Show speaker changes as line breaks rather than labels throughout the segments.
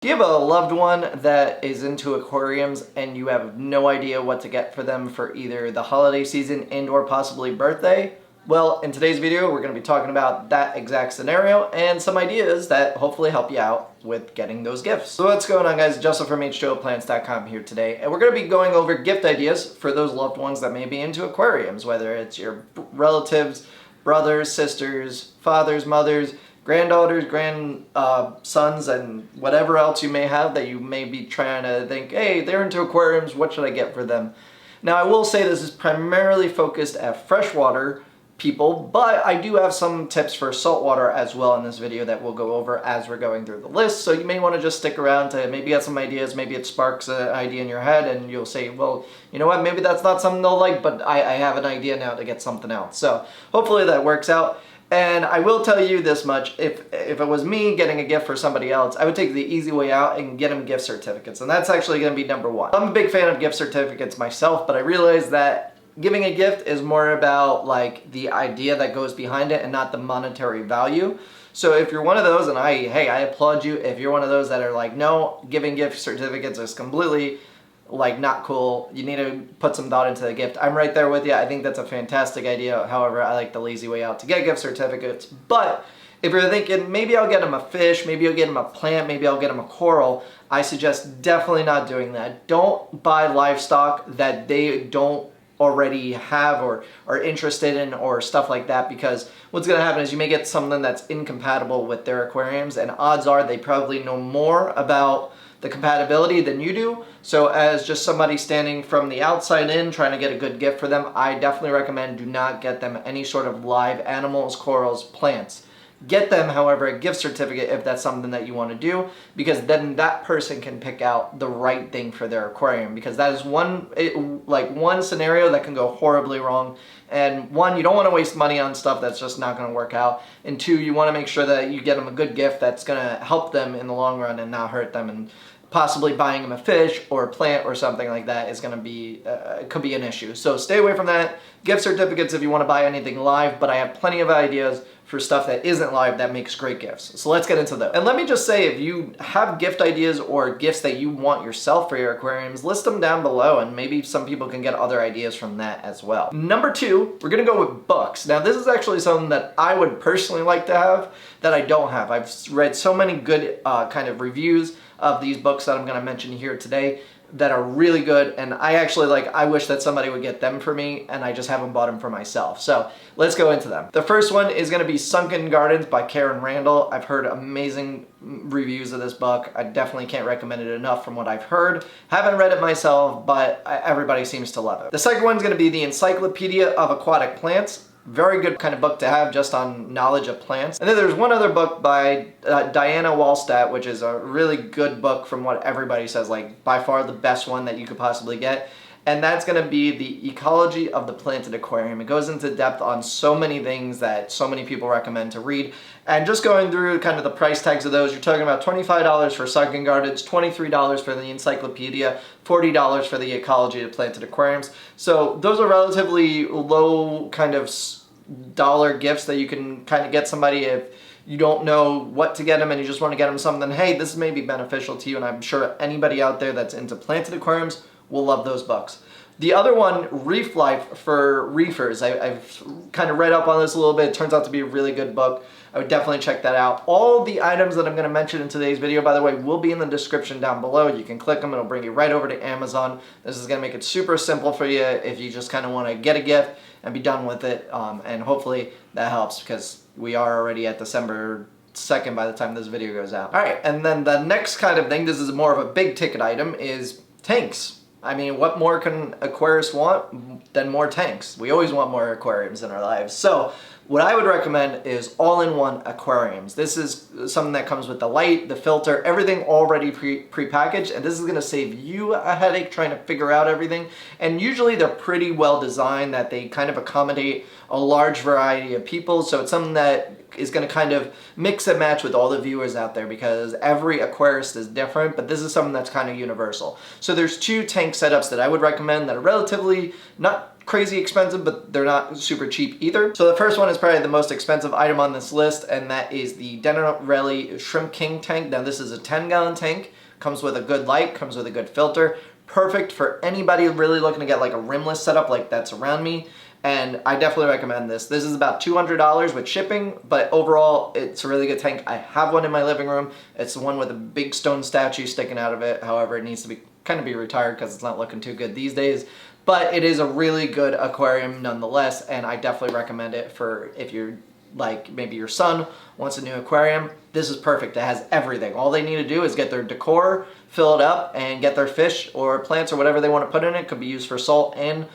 Do you have a loved one that is into aquariums and you have no idea what to get for them for either the holiday season and or possibly birthday? Well, in today's video, we're going to be talking about that exact scenario and some ideas that hopefully help you out with getting those gifts. So what's going on, guys? Joseph from H2Oplants.com here today, and we're going to be going over gift ideas for those loved ones that may be into aquariums, whether it's your relatives, brothers, sisters, fathers, mothers, granddaughters, grandsons, and whatever else you may have that you may be trying to think, hey, they're into aquariums, what should I get for them? Now, I will say this is primarily focused at freshwater people, but I do have some tips for saltwater as well in this video that we'll go over as we're going through the list. So you may want to just stick around to maybe get some ideas. Maybe it sparks an idea in your head and you'll say, well, you know what, maybe that's not something they'll like, but I have an idea now to get something else. So hopefully that works out. And I will tell you this much, if it was me getting a gift for somebody else, I would take the easy way out and get them gift certificates. And that's actually going to be number one. I'm a big fan of gift certificates myself, but I realize that giving a gift is more about like the idea that goes behind it and not the monetary value. So if you're one of those, and I applaud you. If you're one of those that are like, no, giving gift certificates is completely like not cool, you need to put some thought into the gift, I'm right there with you. I think that's a fantastic idea. However, I like the lazy way out to get gift certificates. But if you're thinking, maybe I'll get them a fish, maybe I'll get them a plant, maybe I'll get them a coral, I suggest definitely not doing that. Don't buy livestock that they don't already have or are interested in or stuff like that, because what's going to happen is you may get something that's incompatible with their aquariums, and odds are they probably know more about the compatibility than you do. So as just somebody standing from the outside in trying to get a good gift for them, I definitely recommend do not get them any sort of live animals, corals, plants. Get them, however, a gift certificate if that's something that you want to do, because then that person can pick out the right thing for their aquarium, because that is one scenario that can go horribly wrong. And one, you don't want to waste money on stuff that's just not going to work out. And two, you want to make sure that you get them a good gift that's going to help them in the long run and not hurt them. And possibly buying them a fish or a plant or something like that is going to be, could be an issue. So stay away from that. Gift certificates if you want to buy anything live, but I have plenty of ideas for stuff that isn't live that makes great gifts. So let's get into those. And let me just say, if you have gift ideas or gifts that you want yourself for your aquariums, list them down below and maybe some people can get other ideas from that as well. Number two, we're gonna go with books. Now this is actually something that I would personally like to have that I don't have. I've read so many good kind of reviews of these books that I'm gonna mention here today that are really good, and I wish that somebody would get them for me, and I just haven't bought them for myself. So let's go into them. The first one is going to be Sunken Gardens by Karen Randall. I've heard amazing reviews of this book. I definitely can't recommend it enough from what I've heard. Haven't read it myself, but everybody seems to love it. The second one is going to be The Encyclopedia of Aquatic Plants. Very good kind of book to have just on knowledge of plants. And then there's one other book by Diana Wallstatt, which is a really good book from what everybody says, like by far the best one that you could possibly get. And that's going to be The Ecology of the Planted Aquarium. It goes into depth on so many things that so many people recommend to read. And just going through kind of the price tags of those, you're talking about $25 for Sunken Gardens, $23 for the Encyclopedia, $40 for The Ecology of the Planted Aquariums. So those are relatively low kind of dollar gifts that you can kind of get somebody if you don't know what to get them and you just want to get them something, hey, this may be beneficial to you, and I'm sure anybody out there that's into planted aquariums will love those books. The other one, Reef Life for Reefers. I've kind of read up on this a little bit. It turns out to be a really good book. I would definitely check that out. All the items that I'm going to mention in today's video, by the way, will be in the description down below. You can click them. It'll bring you right over to Amazon. This is going to make it super simple for you if you just kind of want to get a gift and be done with it. And hopefully that helps, because we are already at December 2nd by the time this video goes out. All right, and then the next kind of thing, this is more of a big ticket item, is tanks. I mean, what more can aquarists want than more tanks? We always want more aquariums in our lives. So what I would recommend is all-in-one aquariums. This is something that comes with the light, the filter, everything already pre-packaged, and this is gonna save you a headache trying to figure out everything. And usually they're pretty well designed, that they kind of accommodate a large variety of people. So it's something that is going to kind of mix and match with all the viewers out there, because every aquarist is different, but this is something that's kind of universal. So there's two tank setups that I would recommend that are relatively not crazy expensive, but they're not super cheap either. So the first one is probably the most expensive item on this list, and that is the Denarelli Shrimp King tank. Now this is a 10-gallon tank, comes with a good light, comes with a good filter, perfect for anybody really looking to get like a rimless setup like that's around me. And I definitely recommend this. This is about $200 with shipping, but overall, it's a really good tank. I have one in my living room. It's the one with a big stone statue sticking out of it. However, it needs to be kind of be retired because it's not looking too good these days. But it is a really good aquarium nonetheless, and I definitely recommend it for if you're like maybe your son wants a new aquarium. This is perfect. It has everything. All they need to do is get their decor, fill it up, and get their fish or plants or whatever they want to put in it. Could be used for salt and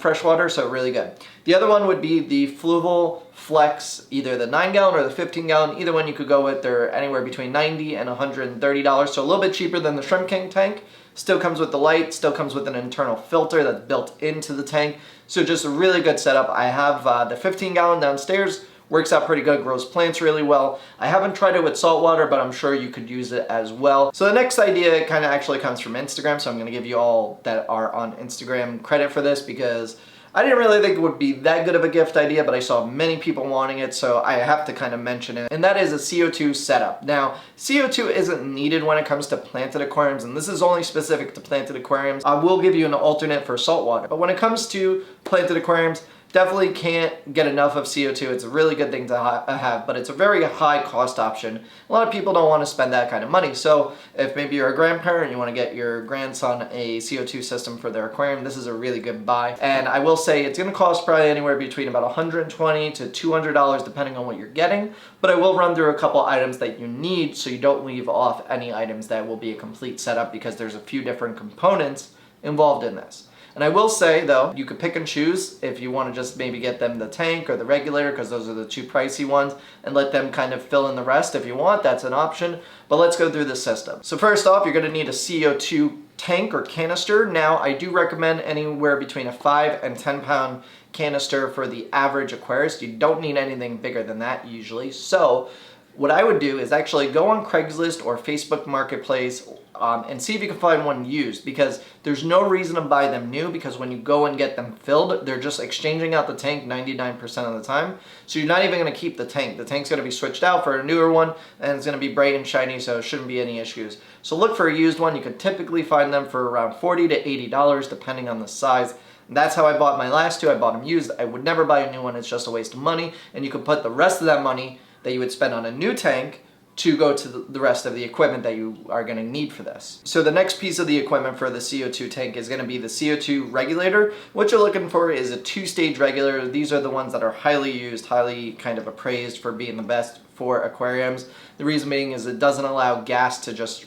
freshwater, so really good. The other one would be the Fluval Flex, either the 9-gallon or the 15-gallon. Either one you could go with. They're anywhere between $90 and $130, so a little bit cheaper than the Shrimp King tank. Still comes with the light, still comes with an internal filter that's built into the tank. So just a really good setup. I have the 15-gallon downstairs. Works out pretty good, grows plants really well. I haven't tried it with salt water, but I'm sure you could use it as well. So the next idea kind of actually comes from Instagram, so I'm going to give you all that are on Instagram credit for this because I didn't really think it would be that good of a gift idea, but I saw many people wanting it, so I have to kind of mention it. And that is a CO2 setup. Now, CO2 isn't needed when it comes to planted aquariums, and this is only specific to planted aquariums. I will give you an alternate for saltwater, but when it comes to planted aquariums, definitely can't get enough of CO2. It's a really good thing to have, but it's a very high cost option. A lot of people don't want to spend that kind of money. So if maybe you're a grandparent and you want to get your grandson a CO2 system for their aquarium, this is a really good buy. And I will say it's going to cost probably anywhere between about $120 to $200 depending on what you're getting. But I will run through a couple items that you need so you don't leave off any items that will be a complete setup because there's a few different components involved in this. And I will say, though, you could pick and choose if you want to just maybe get them the tank or the regulator, because those are the two pricey ones, and let them kind of fill in the rest if you want. That's an option. But let's go through the system. So first off, you're going to need a CO2 tank or canister. Now, I do recommend anywhere between a 5 and 10 pound canister for the average aquarist. You don't need anything bigger than that usually. So what I would do is actually go on Craigslist or Facebook Marketplace and see if you can find one used, because there's no reason to buy them new, because when you go and get them filled, they're just exchanging out the tank 99% of the time. So you're not even going to keep the tank. The tank's going to be switched out for a newer one, and it's going to be bright and shiny, so it shouldn't be any issues. So look for a used one. You can typically find them for around $40 to $80 depending on the size. And that's how I bought my last two. I bought them used. I would never buy a new one. It's just a waste of money, and you could put the rest of that money that you would spend on a new tank to go to the rest of the equipment that you are going to need for this. So the next piece of the equipment for the CO2 tank is going to be the CO2 regulator. What you're looking for is a 2-stage regulator. These are the ones that are highly used, highly kind of appraised for being the best for aquariums. The reason being is it doesn't allow gas to just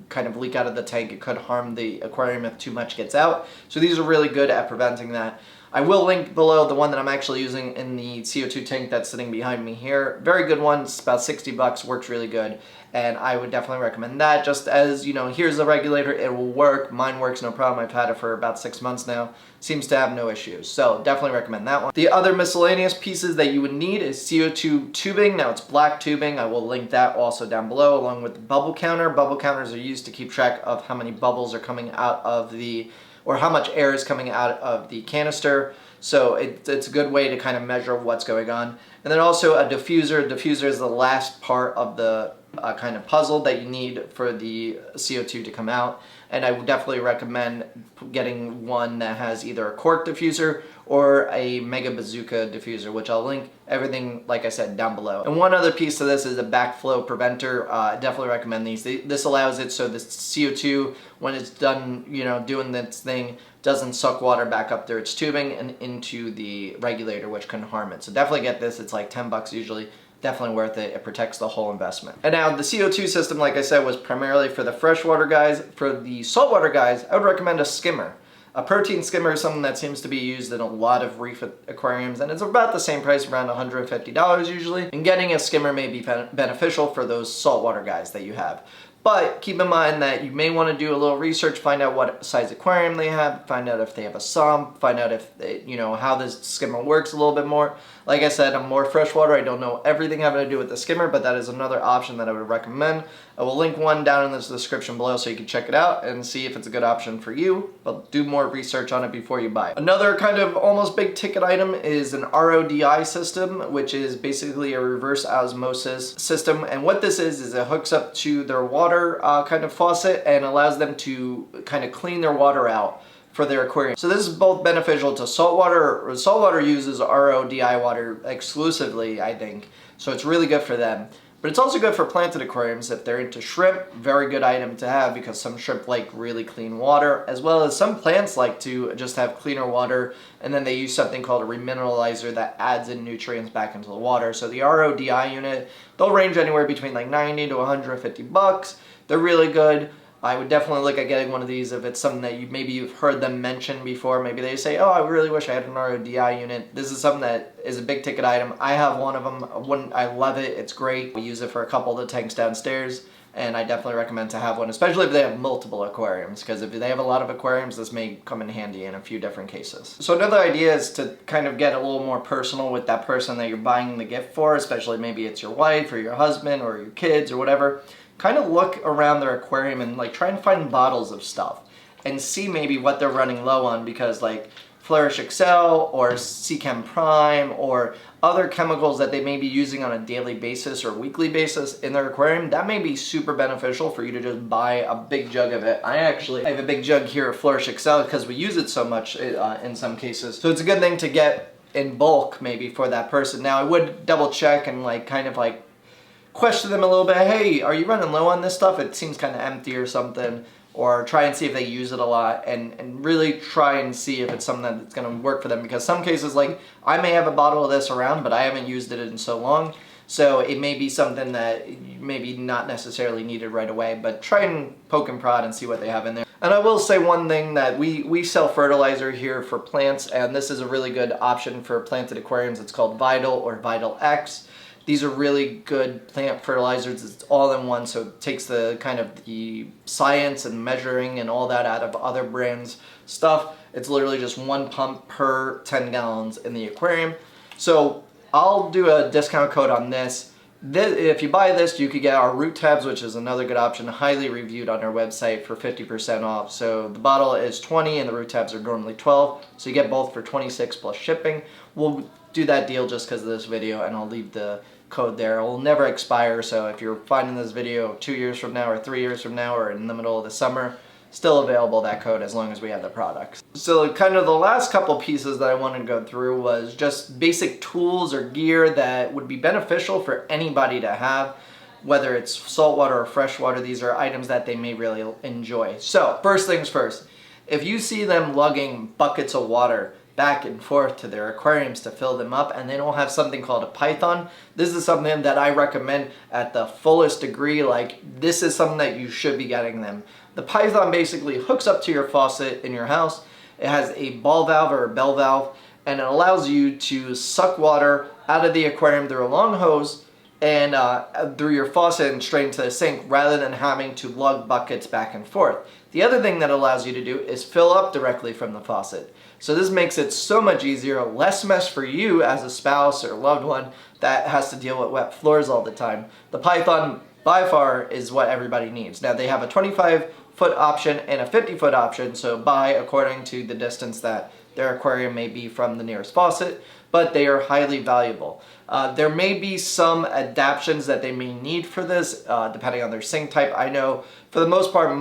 kind of leak out of the tank. It could harm the aquarium if too much gets out. So these are really good at preventing that. I will link below the one that I'm actually using in the CO2 tank that's sitting behind me here. Very good one. It's about 60 bucks, works really good. And I would definitely recommend that. Just as, you know, here's the regulator, it will work. Mine works no problem. I've had it for about 6 months now. Seems to have no issues. So definitely recommend that one. The other miscellaneous pieces that you would need is CO2 tubing. Now it's black tubing. I will link that also down below, along with the bubble counter. Bubble counters are used to keep track of how many bubbles are coming out of the, or how much air is coming out of the canister. So it's a good way to kind of measure what's going on. And then also a diffuser. A diffuser is the last part of the kind of puzzle that you need for the CO2 to come out. And I would definitely recommend getting one that has either a cork diffuser or a Mega Bazooka diffuser, which I'll link everything, like I said, down below. And one other piece to this is a backflow preventer. I definitely recommend these. This allows it so the CO2, when it's done, you know, doing its thing, doesn't suck water back up through its tubing and into the regulator, which can harm it. So definitely get this. It's like 10 bucks usually. Definitely worth it. It protects the whole investment. And now the CO2 system, like I said, was primarily for the freshwater guys. For the saltwater guys, I would recommend a skimmer. A protein skimmer is something that seems to be used in a lot of reef aquariums, and it's about the same price, around $150 usually. And getting a skimmer may be beneficial for those saltwater guys that you have. But keep in mind that you may want to do a little research, find out what size aquarium they have, find out if they have a sump, find out if they, you know, how this skimmer works a little bit more. Like I said, I'm more freshwater. I don't know everything having to do with the skimmer, but that is another option that I would recommend. I will link one down in the description below so you can check it out and see if it's a good option for you, but do more research on it before you buy it. Another kind of almost big ticket item is an RODI system, which is basically a reverse osmosis system. And what this is it hooks up to their water kind of faucet and allows them to kind of clean their water out for their aquarium. So this is both beneficial to saltwater. Saltwater uses RODI water exclusively, I think, so it's really good for them. But it's also good for planted aquariums if they're into shrimp. Very good item to have because some shrimp like really clean water, as well as some plants like to just have cleaner water, and then they use something called a remineralizer that adds in nutrients back into the water. So the RODI unit, they'll range anywhere between like 90 to 150 bucks. They're really good. I would definitely look at getting one of these if it's something that maybe you've heard them mention before. Maybe they say, oh, I really wish I had an RODI unit. This is something that is a big ticket item. I have one of them. I love it. It's great. We use it for a couple of the tanks downstairs, and I definitely recommend to have one, especially if they have multiple aquariums, because if they have a lot of aquariums, this may come in handy in a few different cases. So another idea is to kind of get a little more personal with that person that you're buying the gift for, especially maybe it's your wife or your husband or your kids or whatever. Kind of look around their aquarium and like try and find bottles of stuff and see maybe what they're running low on, because like Flourish Excel or Chem Prime or other chemicals that they may be using on a daily basis or weekly basis in their aquarium, that may be super beneficial for you to just buy a big jug of it. I have a big jug here of Flourish Excel because we use it so much in some cases. So it's a good thing to get in bulk maybe for that person. Now I would double check and like kind of like question them a little bit. Hey, are you running low on this stuff? It seems kind of empty or something. Or try and see if they use it a lot, and really try and see if it's something that's going to work for them. Because some cases, like, I may have a bottle of this around, but I haven't used it in so long. So it may be something that maybe not necessarily needed right away, but try and poke and prod and see what they have in there. And I will say one thing, that we sell fertilizer here for plants, and this is a really good option for planted aquariums. It's called Vital or Vital X. These are really good plant fertilizers. It's all in one, so it takes the kind of the science and measuring and all that out of other brands' stuff. It's literally just one pump per 10 gallons in the aquarium. So I'll do a discount code on this. If you buy this, you could get our root tabs, which is another good option, highly reviewed on our website, for 50% off. So the bottle is 20 and the root tabs are normally 12. So you get both for 26 plus shipping. We'll do that deal just because of this video, and I'll leave the code there. It will never expire, so if you're finding this video 2 years from now or 3 years from now or in the middle of the summer, still available, that code, as long as we have the products. So kind of the last couple pieces that I wanted to go through was just basic tools or gear that would be beneficial for anybody to have, whether it's saltwater or freshwater. These are items that they may really enjoy. So first things first, if you see them lugging buckets of water back and forth to their aquariums to fill them up, and they don't have something called a python, this is something that I recommend at the fullest degree. Like, this is something that you should be getting them. The python basically hooks up to your faucet in your house. It has a ball valve or a bell valve, and it allows you to suck water out of the aquarium through a long hose and through your faucet and straight into the sink, rather than having to lug buckets back and forth. The other thing that allows you to do is fill up directly from the faucet. So this makes it so much easier, less mess for you as a spouse or loved one that has to deal with wet floors all the time. The python by far is what everybody needs. Now they have a 25-foot option and a 50-foot option, so buy according to the distance that their aquarium may be from the nearest faucet, but they are highly valuable. There may be some adaptations that they may need for this, depending on their sink type. I know for the most part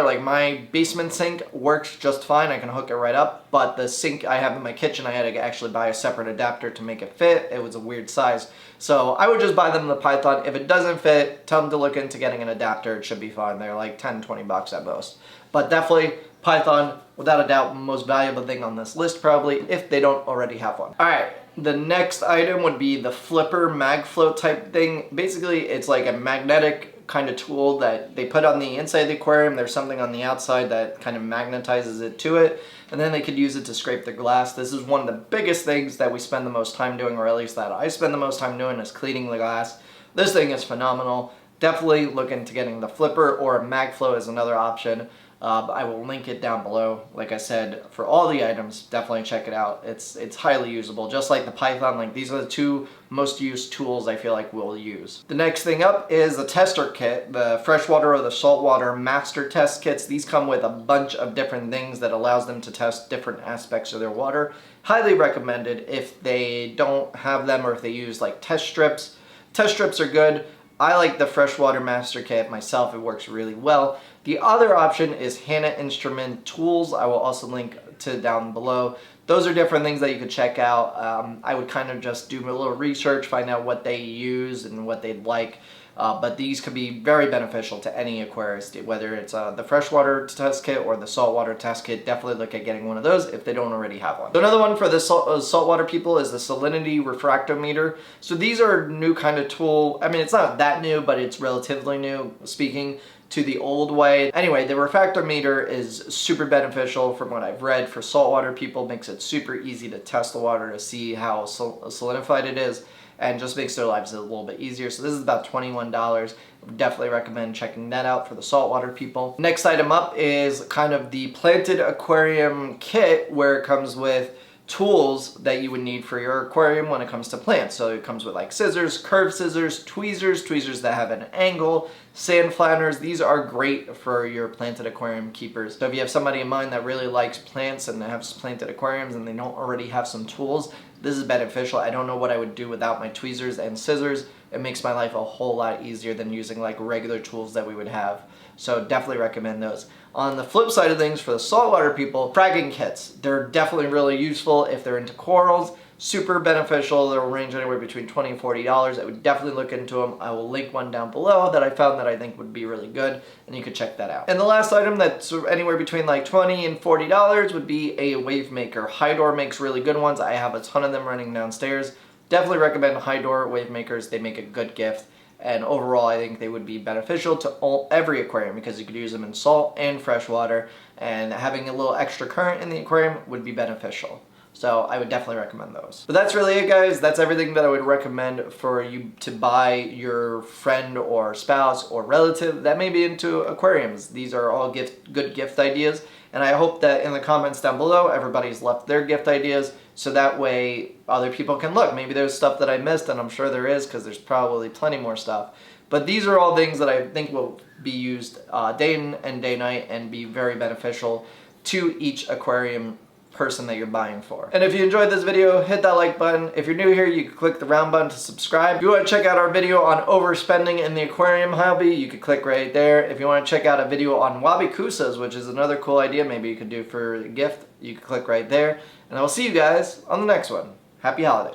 like my basement sink works just fine. I can hook it right up, but the sink I have in my kitchen, I had to actually buy a separate adapter to make it fit. It was a weird size. So I would just buy them the python. If it doesn't fit, tell them to look into getting an adapter. It should be fine. They're like 10, 20 bucks at most. But definitely python, without a doubt, most valuable thing on this list probably, if they don't already have one. All right, the next item would be the flipper mag float type thing. Basically, it's like a magnetic kind of tool that they put on the inside of the aquarium. There's something on the outside that kind of magnetizes it to it, and then they could use it to scrape the glass. This is one of the biggest things that we spend the most time doing, or at least that I spend the most time doing, is cleaning the glass. This thing is phenomenal. Definitely look into getting the flipper, or a mag float is another option. I will link it down below. Like I said, for all the items, definitely check it out. It's highly usable, just like the Python. Like, these are the two most used tools I feel like we'll use. The next thing up is the tester kit, the freshwater or the saltwater master test kits. These come with a bunch of different things that allows them to test different aspects of their water. Highly recommended if they don't have them or if they use like test strips. Test strips are good. I like the freshwater master kit myself. It works really well. The other option is Hanna Instrument Tools. I will also link to down below. Those are different things that you could check out. I would kind of just do a little research, find out what they use and what they'd like. But these could be very beneficial to any aquarist, whether it's the freshwater test kit or the saltwater test kit. Definitely look at getting one of those if they don't already have one. So another one for the saltwater people is the salinity refractometer. So these are new kind of tool. I mean, it's not that new, but it's relatively new, speaking to the old way. Anyway, the refractometer is super beneficial from what I've read for saltwater people. Makes it super easy to test the water to see how salinified it is, and just makes their lives a little bit easier. So this is about $21. I would definitely recommend checking that out for the saltwater people. Next item up is kind of the planted aquarium kit, where it comes with tools that you would need for your aquarium when it comes to plants. So it comes with like scissors, curved scissors, tweezers that have an angle, sand flatteners. These are great for your planted aquarium keepers. So if you have somebody in mind that really likes plants and has planted aquariums and they don't already have some tools, this is beneficial. I don't know what I would do without my tweezers and scissors. It makes my life a whole lot easier than using like regular tools that we would have. So definitely recommend those. On the flip side of things, for the saltwater people, fragging kits. They're definitely really useful if they're into corals. Super beneficial. They'll range anywhere between $20 and $40. I would definitely look into them. I will link one down below that I found that I think would be really good, and you could check that out. And the last item that's anywhere between like $20 and $40 would be a wave maker. Hydor makes really good ones. I have a ton of them running downstairs. Definitely recommend Hydor wave makers. They make a good gift. And overall, I think they would be beneficial to every aquarium because you could use them in salt and freshwater, and having a little extra current in the aquarium would be beneficial. So I would definitely recommend those. But that's really it, guys. That's everything that I would recommend for you to buy your friend or spouse or relative that may be into aquariums. These are all good gift ideas. And I hope that in the comments down below, everybody's left their gift ideas, so that way other people can look. Maybe there's stuff that I missed, and I'm sure there is, because there's probably plenty more stuff. But these are all things that I think will be used day in and day night and be very beneficial to each aquarium person that you're buying for. And if you enjoyed this video, hit that like button. If you're new here, you can click the round button to subscribe. If you want to check out our video on overspending in the aquarium hobby, you can click right there. If you want to check out a video on wabikusas, which is another cool idea maybe you could do for a gift, you can click right there. And I will see you guys on the next one. Happy holidays.